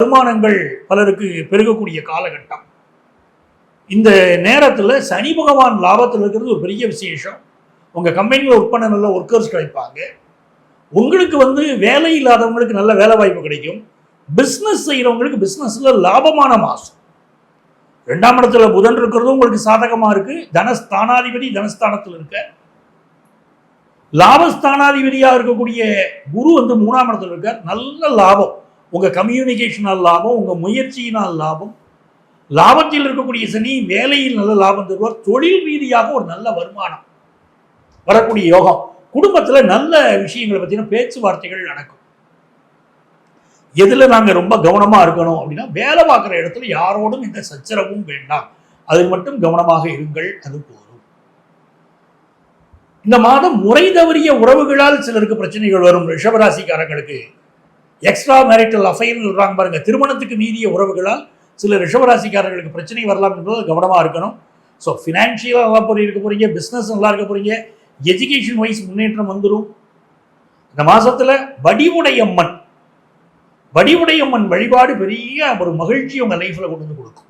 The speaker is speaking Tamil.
வருமானங்கள் பலருக்கு பெருகக்கூடிய காலகட்டம். இந்த நேரத்தில் சனி பகவான் லாபத்தில் இருக்கிறது ஒரு பெரிய விசேஷம். உங்கள் கம்பெனியில் ஒர்க் பண்ண நல்ல ஒர்க்கர்ஸ் கிடைப்பாங்க. உங்களுக்கு வேலை இல்லாதவங்களுக்கு நல்ல வேலை வாய்ப்பு கிடைக்கும். பிஸ்னஸ் செய்கிறவங்களுக்கு பிஸ்னஸில் லாபமான மாதம். 2ஆம் இடத்துல புதன் இருக்கிறதும் உங்களுக்கு சாதகமாக இருக்கு. தனஸ்தானாதிபதி தனஸ்தானத்தில் இருக்க, லாபஸ்தானாதிபதியாக இருக்கக்கூடிய குரு 3ஆம் இடத்துல இருக்கார். நல்ல லாபம், உங்க கம்யூனிகேஷனால் லாபம், உங்க முயற்சியினால் லாபம். லாபத்தில் இருக்கக்கூடிய சனி வேலையில் நல்ல லாபம் தருவார். தொழில் ரீதியாக ஒரு நல்ல வருமானம் வரக்கூடிய யோகம். குடும்பத்தில் நல்ல விஷயங்களை பற்றின பேச்சுவார்த்தைகள் நடக்கும். எதில் நாங்கள் ரொம்ப கவனமாக இருக்கணும் அப்படின்னா, வேலை பார்க்குற இடத்துல யாரோடும் எந்த சச்சரவும் வேண்டாம், அதில் மட்டும் கவனமாக இருங்கள், அது போதும். இந்த மாதம் முறை தவறிய உறவுகளால் சிலருக்கு பிரச்சனைகள் வரும். ரிஷபராசிக்காரங்களுக்கு எக்ஸ்ட்ரா மேரிட்டல் அஃபைர்னு சொல்றாங்க பாருங்க, திருமணத்துக்கு மீறிய உறவுகளால் சில ரிஷபராசிக்காரர்களுக்கு பிரச்சனை வரலாம் என்பது கவனமாக இருக்கணும். ஸோ ஃபினான்ஷியலாக நல்லா இருக்க போறீங்க, பிஸ்னஸ் நல்லா இருக்க போறீங்க, எஜுகேஷன் வைஸ் முன்னேற்றம் வந்துடும். இந்த மாசத்துல வடிவுடையம்மன் வழிபாடு பெரிய ஒரு மகிழ்ச்சி உங்க லைஃப்ல கொண்டு வந்து கொடுக்கும்.